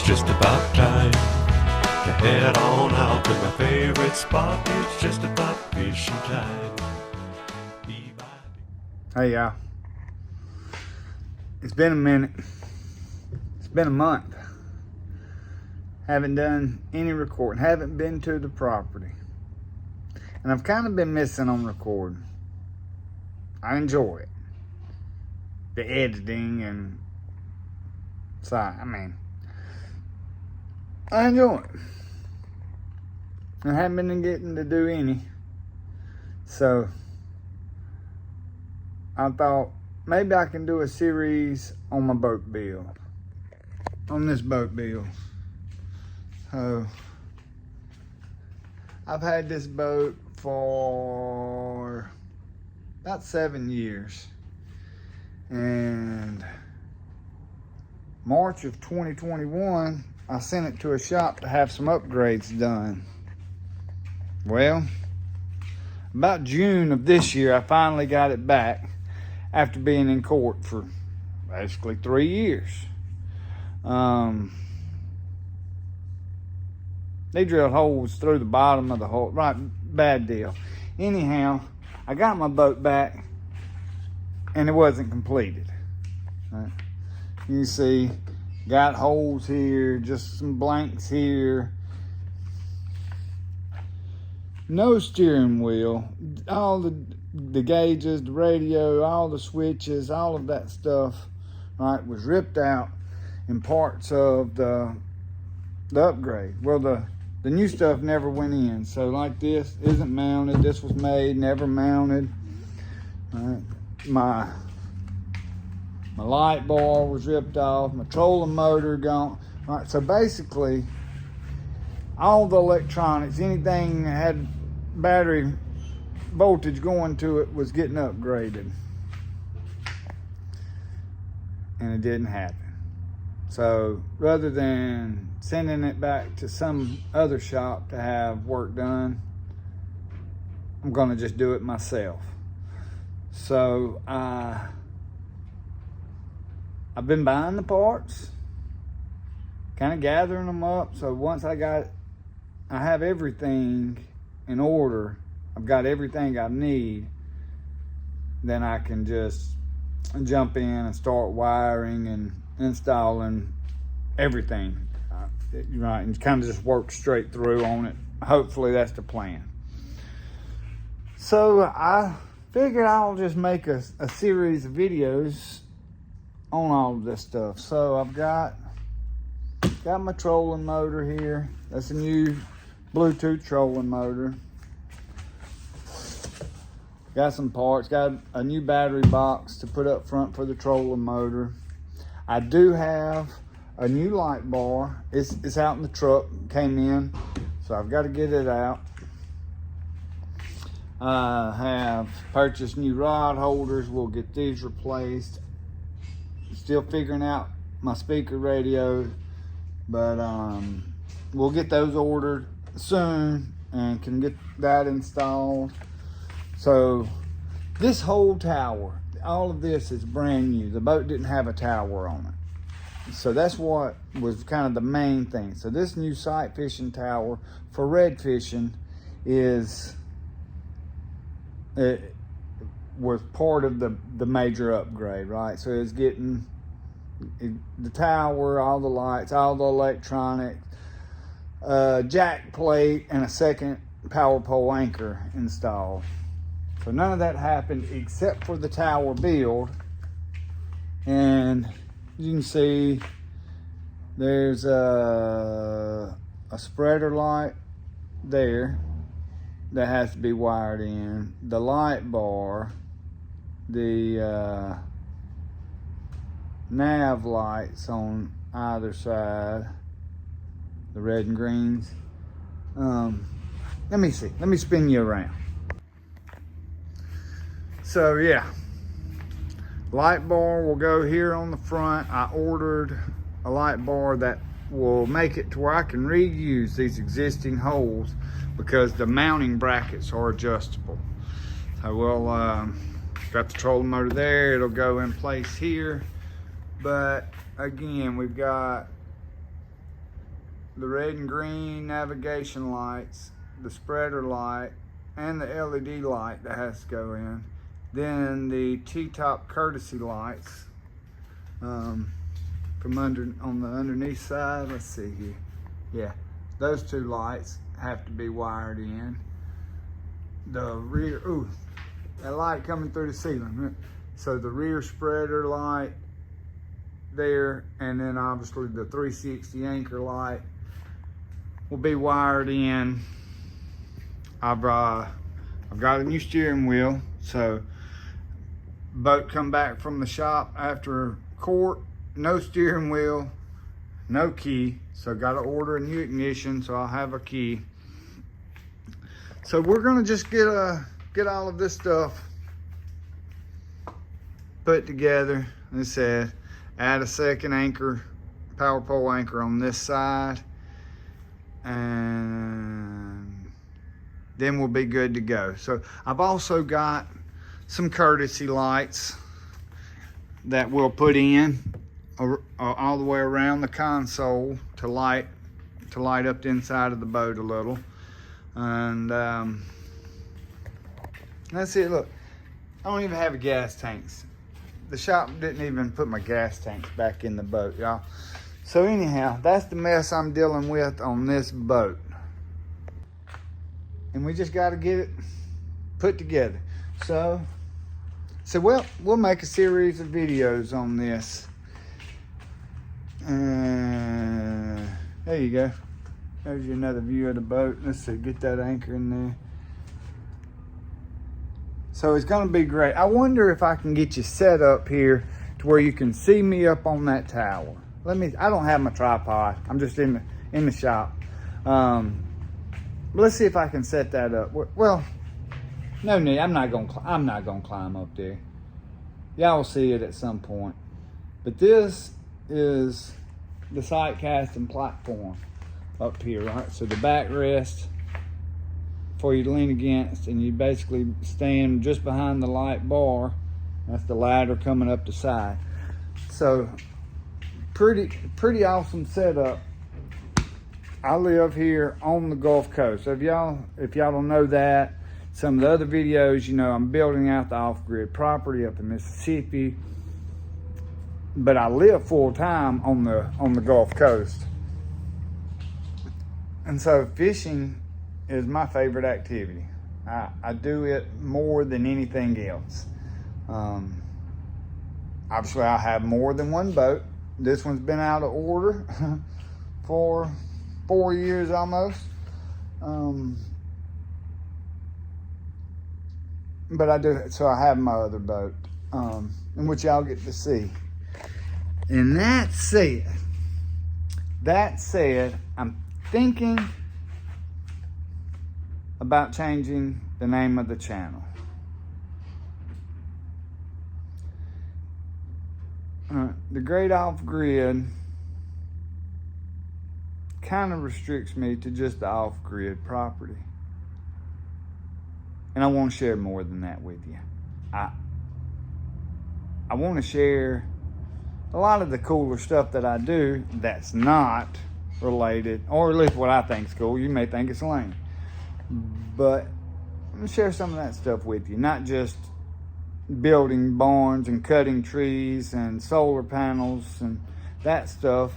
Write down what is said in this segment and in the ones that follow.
just about time to head on out to my favorite spot. It's just about fishing time. Hey y'all, it's been a minute. It's been a month. Haven't done any recording, haven't been to the property. And I've kind of been missing on recording. I enjoy it. The editing and I enjoy it. I haven't been getting to do any. So I thought maybe I can do a series on my boat build. On this boat build. So I've had this boat for about 7 years. And March of 2021, I sent it to a shop to have some upgrades done. Well, about June of this year, I finally got it back after being in court for basically 3 years. They drilled holes through the bottom of the hole. Right, bad deal. Anyhow, I got my boat back and it wasn't completed. Right. You see, got holes here, just some blanks here. No steering wheel. All the gauges, the radio, all the switches, all of that stuff, right, was ripped out in parts of the upgrade. Well, the new stuff never went in. So like this isn't mounted. This was made, never mounted. Right. My light bar was ripped off. My trolling motor gone. All right. So basically, all the electronics, anything that had battery voltage going to it, was getting upgraded, and it didn't happen. So rather than sending it back to some other shop to have work done, I'm gonna just do it myself. So I've been buying the parts, kind of gathering them up. So once I have everything in order, I've got everything I need, then I can just jump in and start wiring and installing everything, right, and kind of just work straight through on it. Hopefully that's the plan. So I figured I'll just make a series of videos on all of this stuff. So I've got my trolling motor here. That's a new Bluetooth trolling motor. Got some parts, got a new battery box to put up front for the trolling motor. I do have a new light bar. It's out in the truck, came in, so I've got to get it out. I have purchased new rod holders. We'll get these replaced. Still figuring out my speaker radio, but we'll get those ordered soon and can get that installed. So this whole tower, all of this is brand new. The boat didn't have a tower on it. So that's what was kind of the main thing. So this new sight fishing tower for red fishing was part of the major upgrade, right? So it's getting the tower, all the lights, all the electronics, jack plate, and a second power pole anchor installed. So none of that happened except for the tower build. And you can see there's a spreader light there that has to be wired in. The light bar, the nav lights on either side, the red and greens. Let me see. Let me spin you around. So yeah, light bar will go here on the front. I ordered a light bar that will make it to where I can reuse these existing holes because the mounting brackets are adjustable. So we'll got the trolling motor there. It'll go in place here. But again, we've got the red and green navigation lights, the spreader light, and the LED light that has to go in. Then the T-top courtesy lights from on the underneath side. Let's see here. Yeah, those two lights have to be wired in. The rear, ooh, that light coming through the ceiling. So the rear spreader light there, and then obviously the 360 anchor light will be wired in. I've got a new steering wheel, so boat come back from the shop after court, no steering wheel, no key, so got to order a new ignition, so I'll have a key. So we're gonna just get all of this stuff put together. As I said, add a second anchor, power pole anchor on this side, and then we'll be good to go. So I've also got some courtesy lights that we'll put in all the way around the console to light up the inside of the boat a little. And that's it. Look, I don't even have a gas tanks. The shop didn't even put my gas tanks back in the boat, y'all. So anyhow, that's the mess I'm dealing with on this boat. And we just got to get it put together. So well, we'll make a series of videos on this. There you go. There's another view of the boat. Let's see, get that anchor in there. So it's gonna be great. I wonder if I can get you set up here to where you can see me up on that tower. I don't have my tripod. I'm just in the shop. Let's see if I can set that up. Well, no need. I'm not gonna climb up there. Y'all will see it at some point. But this is the sight casting platform up here, right? So the backrest for you to lean against, and you basically stand just behind the light bar. That's the ladder coming up the side. So pretty awesome setup. I live here on the Gulf Coast. So if y'all don't know that, some of the other videos, you know, I'm building out the off-grid property up in Mississippi, but I live full-time on the Gulf Coast. And so fishing is my favorite activity. I do it more than anything else. Obviously, I have more than one boat. This one's been out of order for 4 years almost. But I do, so I have my other boat, in which y'all get to see. And that said, I'm thinking about changing the name of the channel. The Great Off Grid kind of restricts me to just the off-grid property. And I want to share more than that with you. I want to share a lot of the cooler stuff that I do that's not related, or at least what I think is cool. You may think it's lame. But I'm going to share some of that stuff with you. Not just building barns and cutting trees and solar panels and that stuff.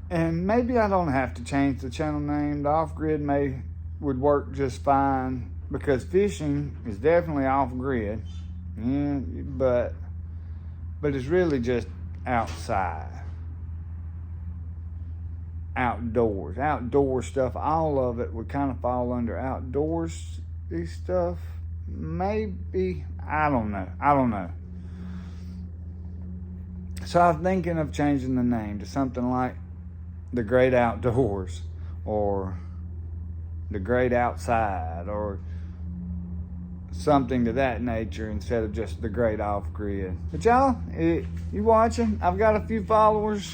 And maybe I don't have to change the channel name. The off-grid would work just fine, because fishing is definitely off-grid. Yeah, but it's really just outside. Outdoor stuff. All of it would kind of fall under outdoors stuff. Maybe, I don't know. So I'm thinking of changing the name to something like The Great Outdoors, or The Great Outside, or something to that nature, instead of just The Great Off Grid. But y'all, you watching? I've got a few followers,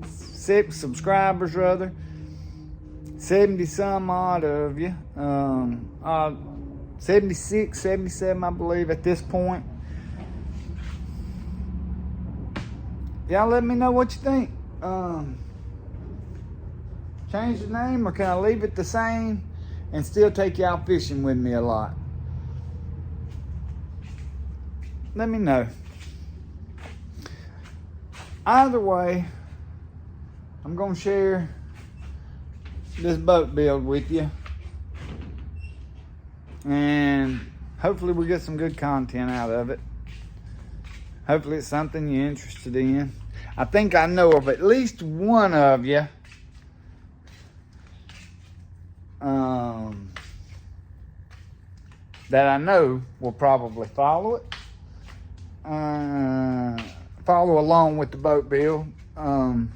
6 subscribers rather, 70 some odd of you, 76, 77 I believe at this point. Y'all let me know what you think. change the name, or can I leave it the same and still take you out fishing with me a lot? Let me know. Either way, I'm gonna share this boat build with you, and hopefully we get some good content out of it. Hopefully it's something you're interested in. I think I know of at least one of you that I know will probably follow it. Follow along with the boat build. I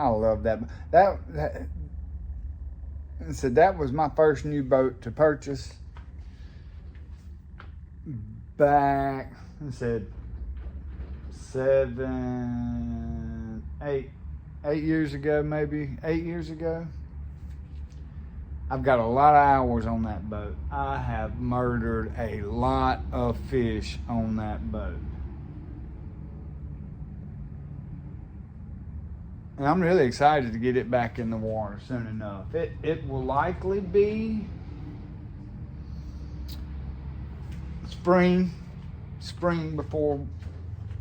love that. That was my first new boat to purchase back, I said 8 years ago, maybe 8 years ago. I've got a lot of hours on that boat. I have murdered a lot of fish on that boat. And I'm really excited to get it back in the water soon enough. It will likely be spring before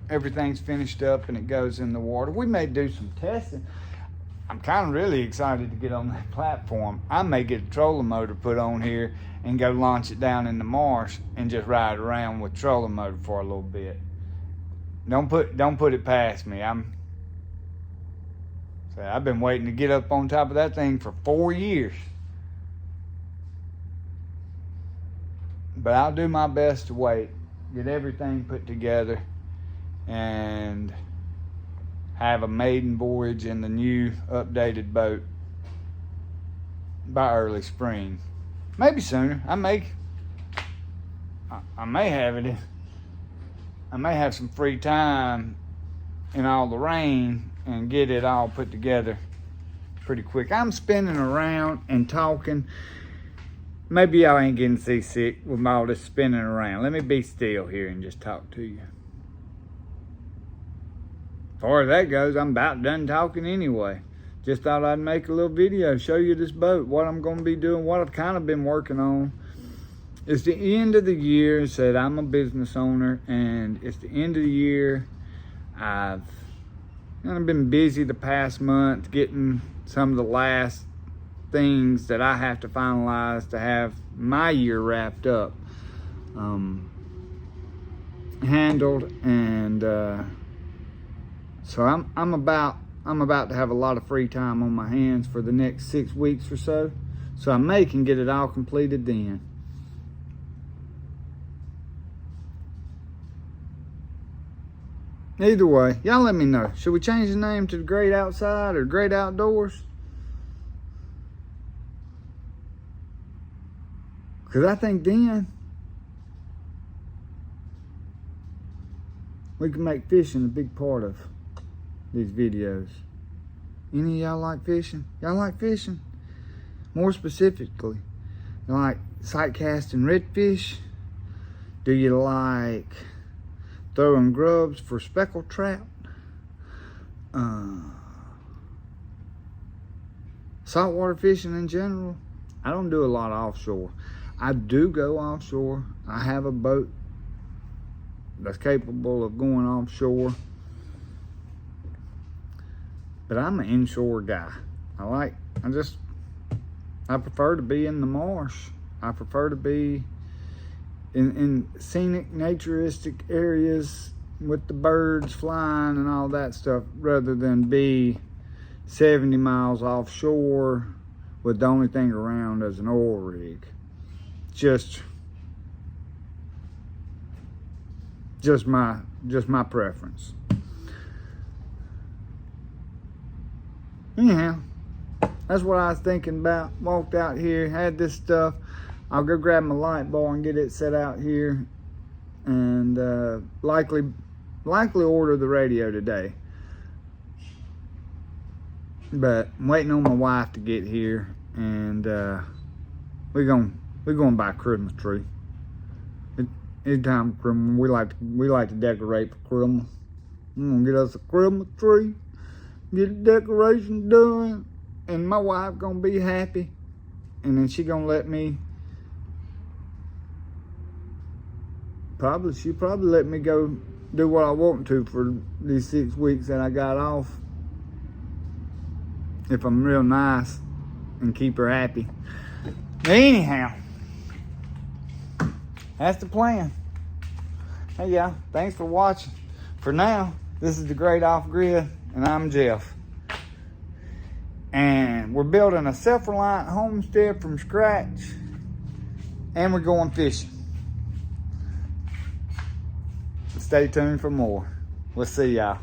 everything's finished up and it goes in the water. We may do some testing. I'm kind of really excited to get on that platform. I may get a trolling motor put on here and go launch it down in the marsh and just ride around with trolling motor for a little bit. Don't put it past me. I've been waiting to get up on top of that thing for 4 years. But I'll do my best to wait, get everything put together, and have a maiden voyage in the new updated boat by early spring. Maybe sooner. I may have it. I may have some free time in all the rain and get it all put together pretty quick. I'm spinning around and talking. Maybe y'all ain't getting seasick with all this spinning around. Let me be still here and just talk to you. As far as that goes, I'm about done talking anyway. Just thought I'd make a little video, show you this boat, what I'm going to be doing, what I've kind of been working on. It's the end of the year. Said I'm a business owner, and it's the end of the year. I've been busy the past month getting some of the last things that I have to finalize to have my year wrapped up, handled, and so I'm about to have a lot of free time on my hands for the next 6 weeks or so. So I may can get it all completed then. Either way, y'all let me know. Should we change the name to the Great Outside or Great Outdoors? Because I think then we can make fishing a big part of these videos. Any of y'all like fishing? Y'all like fishing? More specifically, you like sight casting redfish? Do you like throwing grubs for speckled trout? Saltwater fishing in general? I don't do a lot of offshore. I do go offshore. I have a boat that's capable of going offshore. But I'm an inshore guy. I prefer to be in the marsh. I prefer to be in scenic, naturistic areas with the birds flying and all that stuff, rather than be 70 miles offshore with the only thing around as an oil rig. Just my preference. Anyhow, that's what I was thinking about. Walked out here, had this stuff. I'll go grab my light bar and get it set out here, and likely order the radio today. But I'm waiting on my wife to get here, and we're going to buy a Christmas tree. Anytime Christmas, we like to decorate for Christmas. I'm gonna get us a Christmas tree, get the decorations done, and my wife gonna be happy, and then she gonna let me. She'll probably let me go do what I want to for these 6 weeks that I got off, if I'm real nice and keep her happy. Anyhow, that's the plan. Hey y'all, thanks for watching. For now, this is the Great Off Grid, and I'm Jeff. And we're building a self-reliant homestead from scratch, and we're going fishing. Stay tuned for more. We'll see y'all.